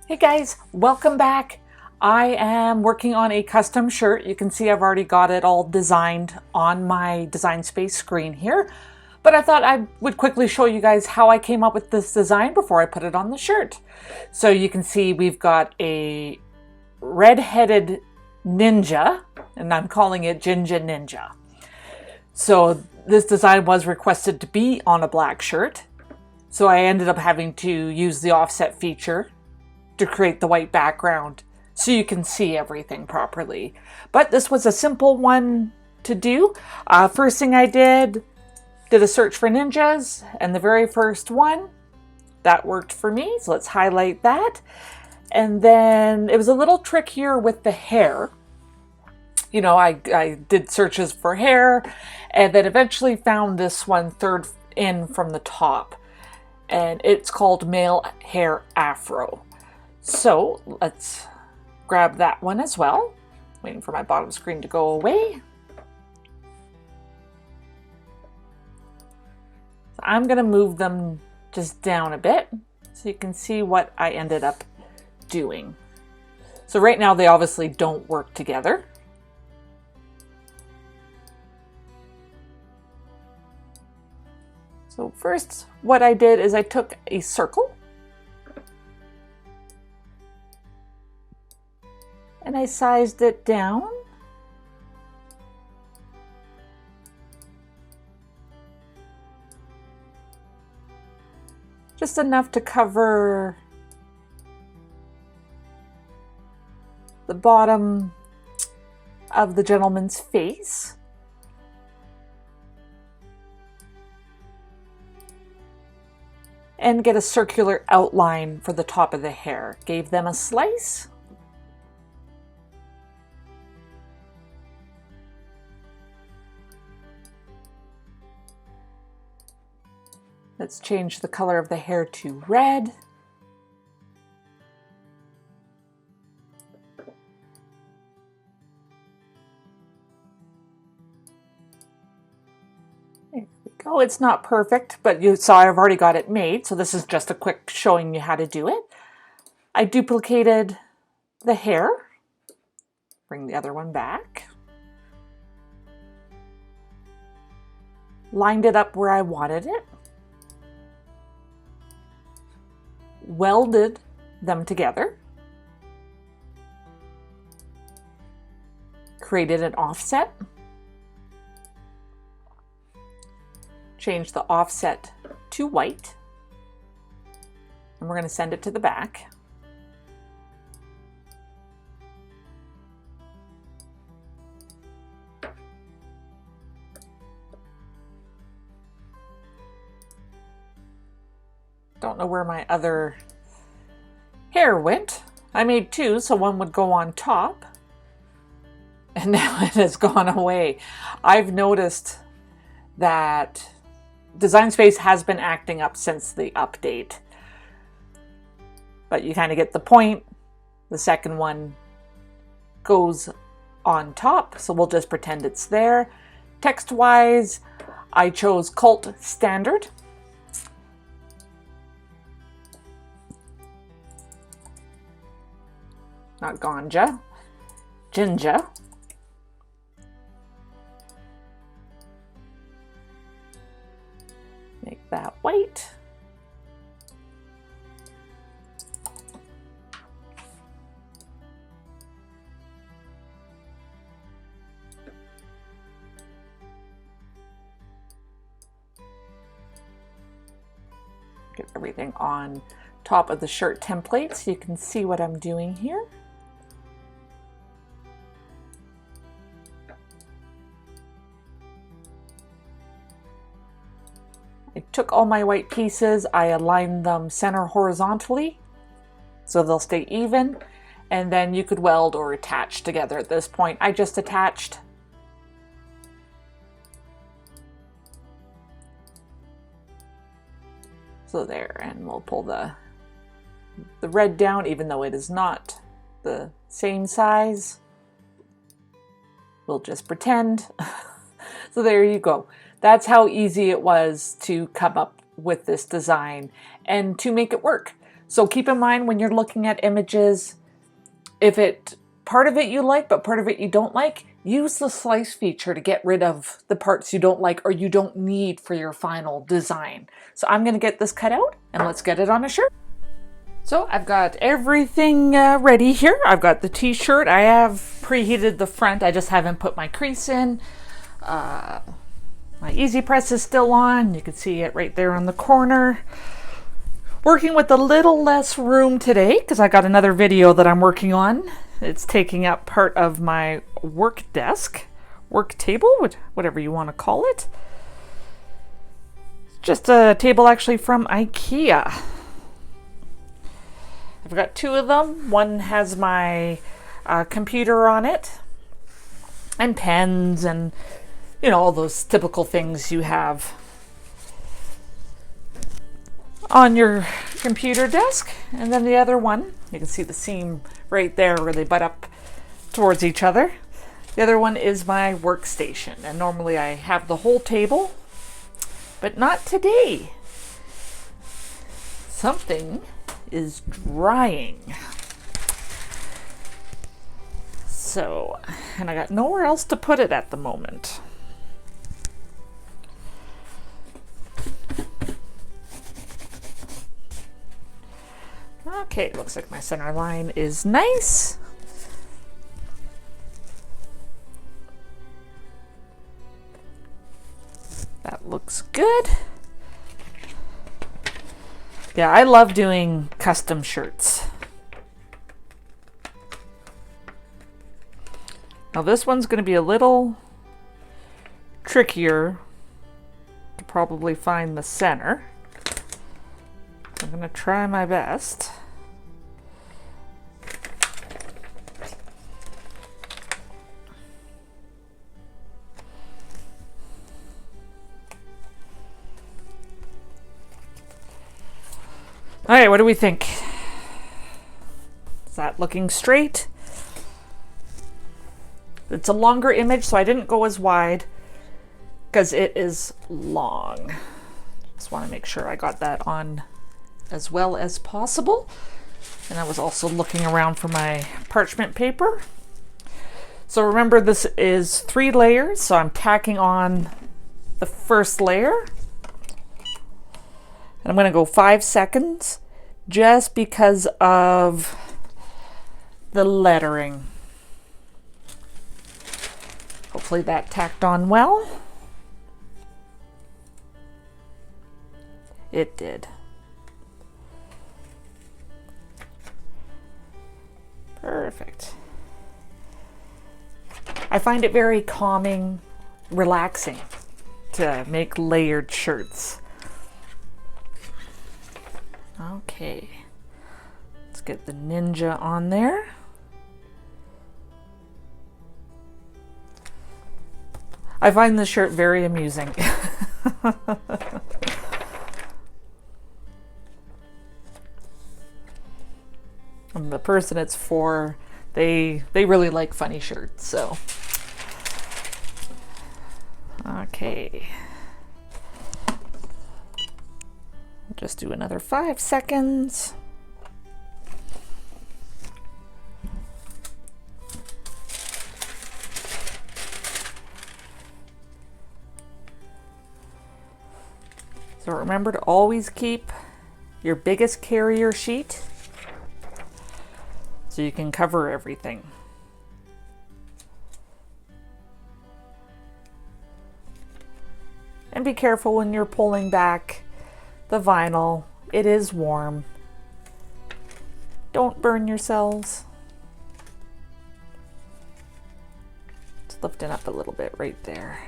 Hey guys, welcome back. I am working on a custom shirt. You can see I've already got it all designed on my Design Space screen here, but I thought I would quickly show you guys how I came up with this design before I put it on the shirt. So you can see we've got a red-headed ninja, and I'm calling it Ginger Ninja. So this design was requested to be on a black shirt, so I ended up having to use the offset feature to create the white background so you can see everything properly. But this was a simple one to do. First thing I did a search for ninjas, and the very first one, that worked for me. So let's highlight that. And then it was a little trickier with the hair. You know, I did searches for hair and then eventually found this one third in from the top. And it's called Male Hair Afro. So let's grab that one as well. Waiting for my bottom screen to go away. So I'm going to move them just down a bit so you can see what I ended up doing. So right now they obviously don't work together. So first what I did is I took a circle and I sized it down. Just enough to cover the bottom of the gentleman's face. And get a circular outline for the top of the hair. Gave them a slice. Let's change the color of the hair to red. There we go. It's not perfect, but you saw I've already got it made, so this is just a quick showing you how to do it. I duplicated the hair. Bring the other one back. Lined it up where I wanted it. Welded them together, created an offset, changed the offset to white, and we're going to send it to the back. Don't know where my other hair went. I made two, so one would go on top. And now it has gone away. I've noticed that Design Space has been acting up since the update. But you kind of get the point. The second one goes on top, so we'll just pretend it's there. Text-wise, I chose Cult Standard. Not ganja, ginger. Make that white. Get everything on top of the shirt template so you can see what I'm doing here. I took all my white pieces, I aligned them center horizontally so they'll stay even, and then you could weld or attach together at this point. I just attached. So there, and we'll pull the red down even though it is not the same size. We'll just pretend. So there you go. That's how easy it was to come up with this design and to make it work. So keep in mind when you're looking at images, if part of it you like, but part of it you don't like, use the slice feature to get rid of the parts you don't like or you don't need for your final design. So I'm gonna get this cut out and let's get it on a shirt. So I've got everything ready here. I've got the t-shirt. I have preheated the front. I just haven't put my crease in. My easy press is still on. You can see it right there on the corner. Working with a little less room today because I got another video that I'm working on. It's taking up part of my work desk, work table, whatever you want to call it. It's just a table actually from IKEA. I've got two of them. One has my computer on it and pens and, you know, all those typical things you have on your computer desk. And then the other one, you can see the seam right there where they butt up towards each other. The other one is my workstation. And normally I have the whole table, but not today. Something is drying. So, and I got nowhere else to put it at the moment. Okay, looks like my center line is nice. That looks good. Yeah, I love doing custom shirts. Now this one's going to be a little trickier to probably find the center. I'm going to try my best. All right, what do we think? Is that looking straight? It's a longer image, so I didn't go as wide because it is long. Just want to make sure I got that on as well as possible. And I was also looking around for my parchment paper. So remember, this is 3 layers, so I'm tacking on the first layer. And I'm going to go 5 seconds just because of the lettering. Hopefully that tacked on well. It did. Perfect. I find it very calming, relaxing to make layered shirts. Okay, let's get the ninja on there. I find this shirt very amusing. And the person it's for, they really like funny shirts, so. Okay. Just do another 5 seconds. So remember to always keep your biggest carrier sheet so you can cover everything. And be careful when you're pulling back the vinyl. It is warm. Don't burn yourselves. Just lifting up a little bit right there.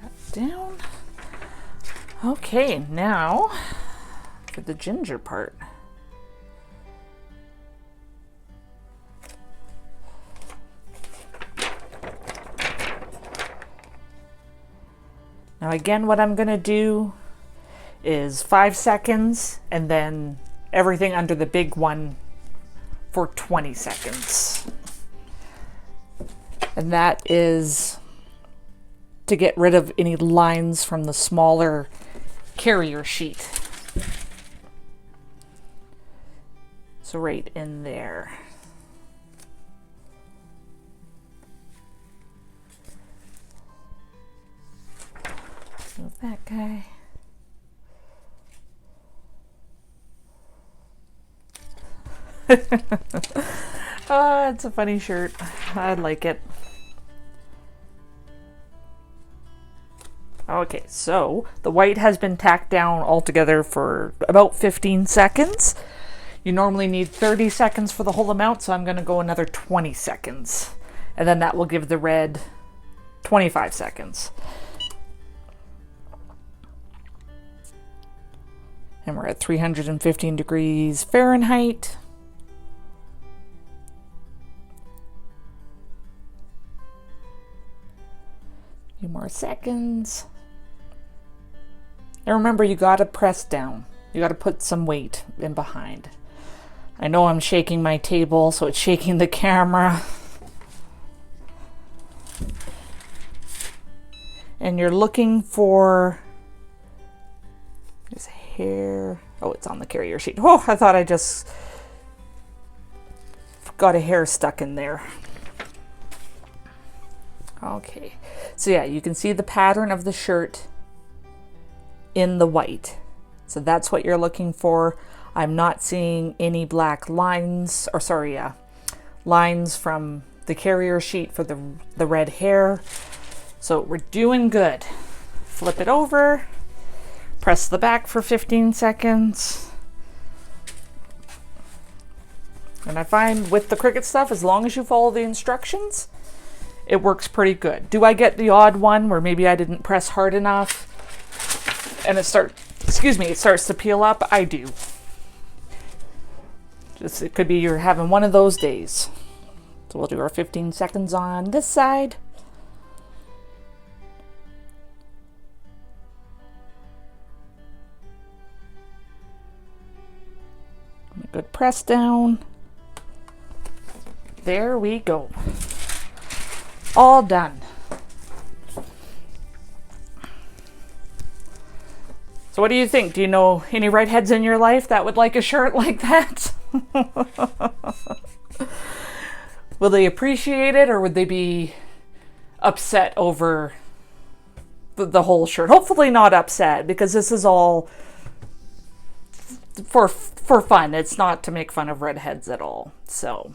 That down. Okay, now for the ginger part. Now again, what I'm going to do is 5 seconds and then everything under the big one for 20 seconds. And that is to get rid of any lines from the smaller carrier sheet. So right in there. Move that guy. Oh, it's a funny shirt. I like it. Okay, so the white has been tacked down altogether for about 15 seconds. You normally need 30 seconds for the whole amount, so I'm going to go another 20 seconds. And then that will give the red 25 seconds. And we're at 315 degrees Fahrenheit. A few more seconds. And remember, you gotta press down. You gotta put some weight in behind. I know I'm shaking my table, so it's shaking the camera. And you're looking for this hair. Oh, it's on the carrier sheet. Oh, I thought I just got a hair stuck in there. Okay, so yeah, you can see the pattern of the shirt in the white. So that's what you're looking for. I'm not seeing any black lines, or sorry, lines from the carrier sheet for the red hair. So we're doing good. Flip it over, press the back for 15 seconds. And I find with the Cricut stuff, as long as you follow the instructions, it works pretty good. Do I get the odd one where maybe I didn't press hard enough and it starts to peel up? I do. Just, it could be you're having one of those days. So we'll do our 15 seconds on this side. A good press down. There we go. All done. So what do you think? Do you know any redheads in your life that would like a shirt like that? Will they appreciate it, or would they be upset over the whole shirt? Hopefully not upset, because this is all for fun. It's not to make fun of redheads at all. So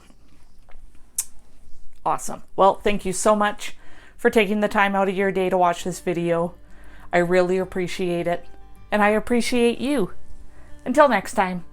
awesome. Well, thank you so much for taking the time out of your day to watch this video. I really appreciate it, and I appreciate you. Until next time.